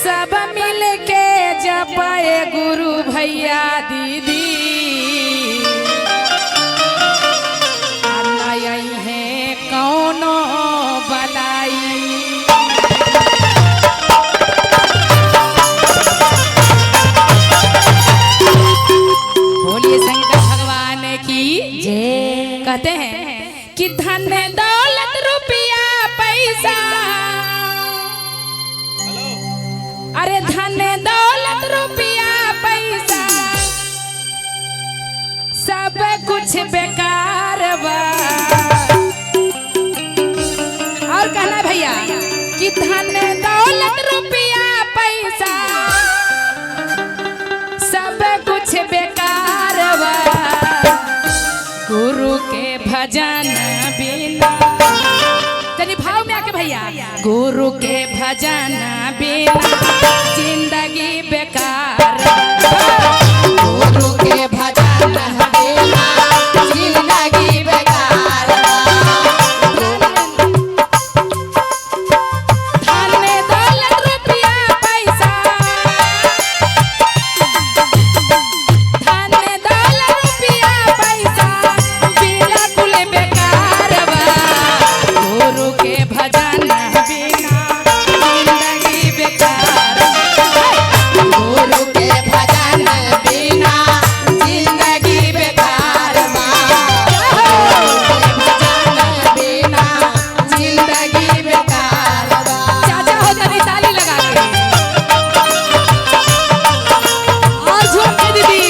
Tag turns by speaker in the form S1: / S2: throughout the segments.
S1: सब मिल के जपाए गुरु भैया दीदी आई है कौनो बलाई। बोलिए शंकर भगवान की जय। कहते हैं कि धन दौलत रुपया पैसा, अरे धन दौलत रुपया पैसा सब कुछ बेकार बा। और कहना भैया कि धन दौलत रुपया पैसा सब कुछ बेकार बा, गुरु के भजन बिना। तनी भाव में आके भैया, गुरु के भजन बिना जिंदगी बेकार, गुरु के भजन बिना जिंदगी बेकार। धन दौलत रुपया पैसा, धन दौलत रुपया पैसा बिल्कुल बेकार बा, गुरु के भजन बिना जिंदगी बेकार, गुरु के भजन बिना जिंदगी बेकार बा, गुरु के भजन बिना जिंदगी बेकार बा। चाचा हो तनी ताली लगा के और झूम के दीदी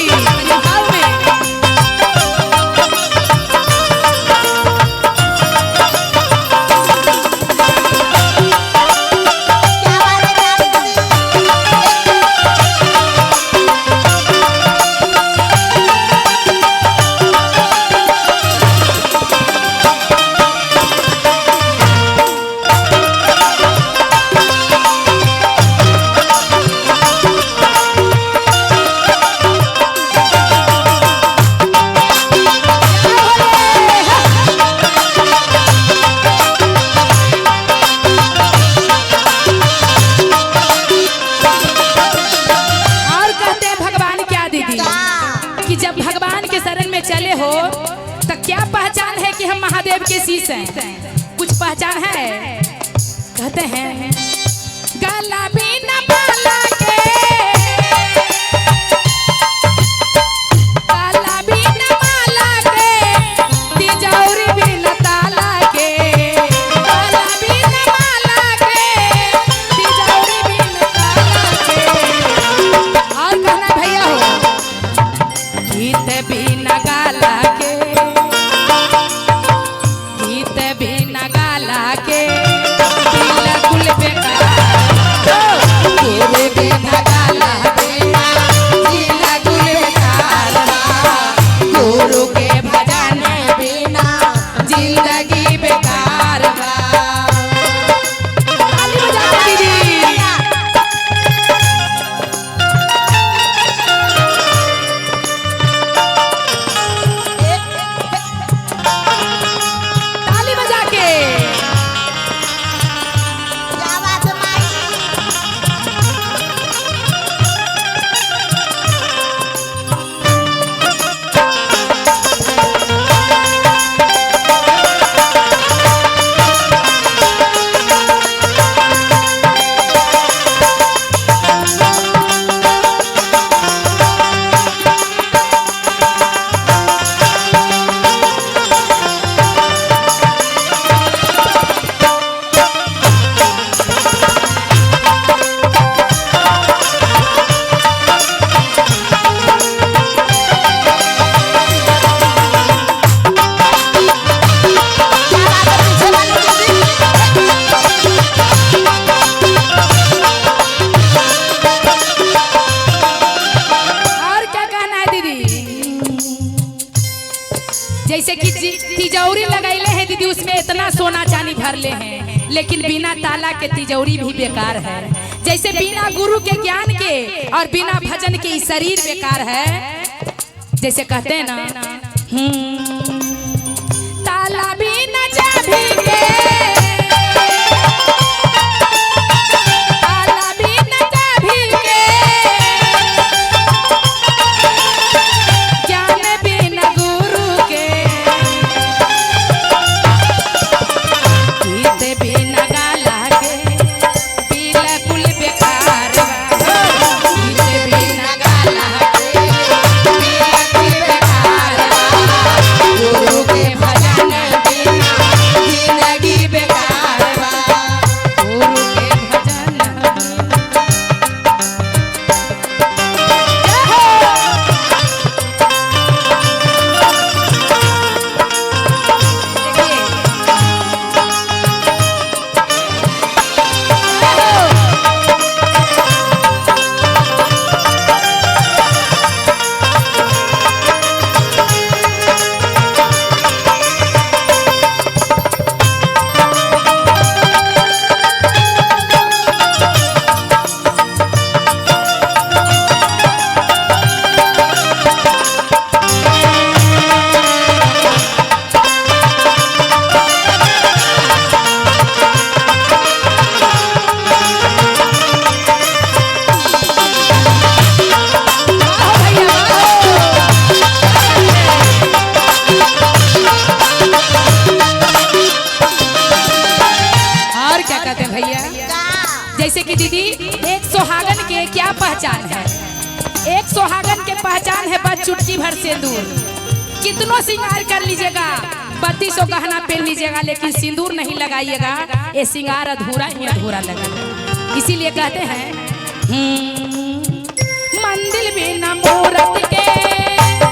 S1: भाव में। कि जब भगवान के शरण में चले हो तो क्या पहचान है कि हम महादेव के शीश हैं? कुछ पहचान है? कहते हैं गला बिना माला के, गला बिना माला के, तिजोरी बिना ताला के, गला बिना माला के, तिजोरी बिना ताला के। और कहना भैया हो गीत बिना गाला के, गीत बिना गाला के बिल्कुल बेकार, गुरु बिना गाला के बिल्कुल बेकार, गुरु के भजन बिना जिंदगी बेकार बा। ताली बजा के दीदी। ताली बजा के जैसे कि तिजोरी लगैले हैं दीदी, उसमें इतना सोना चांदी भर ले हैं, लेकिन बिना ताला के तिजोरी भी बेकार है। जैसे बिना गुरु के ज्ञान के और बिना भजन के ही शरीर बेकार है। जैसे कहते हैं ना ताला बिना चाबी के, ताला बिना जैसे कि दीदी एक सुहागन के क्या पहचान है? एक सुहागन के पहचान है बस चुटकी भर सिंदूर। कितनों श्रृंगार कर लीजिएगा, 3200 गहना पहन लीजिएगा, लेकिन सिंदूर नहीं लगाइएगा, ये श्रृंगार अधूरा ही अधूरा लगेगा। इसीलिए कहते हैं मंदिर बिना मूरत के,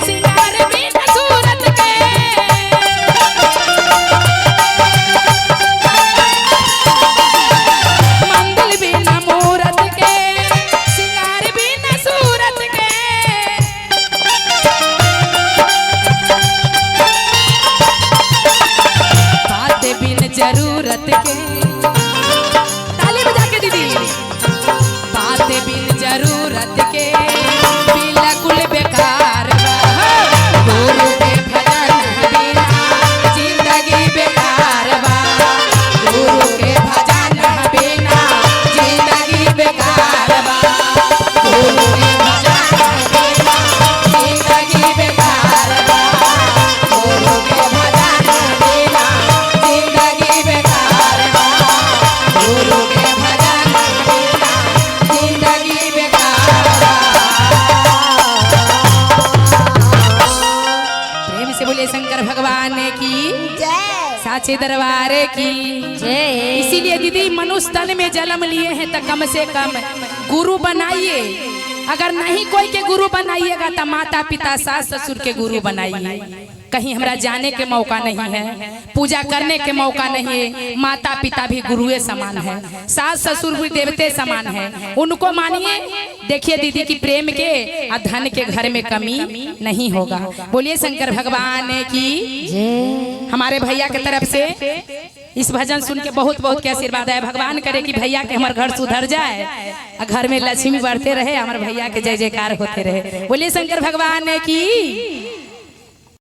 S1: श्रृंगार बिना सूरत के, मंदिर बिना मूरत के, श्रृंगार बिना सूरत के, बातें बिन जरूरत के, ताली बजा के दीदी, बातें बिन जरूरत के बिल्कुल बेकार बा, गुरु के भजन बिना जिंदगी बेकार बा, गुरु के भजन बिना जिंदगी बेकार बा, गुरु के भजन बिना जिंदगी बेकार बा, गुरु के भजन बिना जिंदगी बेकार बा, गुरु के भजन बिना जिंदगी बेकार बा। प्रेम से बोले शंकर भगवान की
S2: जय।
S1: साचे दरबार की
S2: जय।
S1: इसीलिए दीदी मनुष्य तन में जन्म लिए हैं तो कम से कम गुरु बनाइए। अगर नहीं कोई के गुरु बनाइएगा तो माता पिता सास ससुर के गुरु बनाइए। कहीं हमरा जाने के मौका नहीं है, पूजा करने के मौका नहीं है। माता पिता भी गुरुए समान है, सास ससुर भी देवते समान है, उनको मानिए। देखिए दीदी की प्रेम के और धन के घर में कमी नहीं होगा। बोलिए शंकर भगवान की
S2: जय।
S1: हमारे भैया के तरफ से इस भजन सुन के बहुत बहुत के आशीर्वाद है। भगवान करे कि भैया के हमारे घर सुधर जाए, घर में लक्ष्मी बढ़ते रहे, हमारे भैया के जय जयकार होते रहे। बोलिए शंकर भगवान की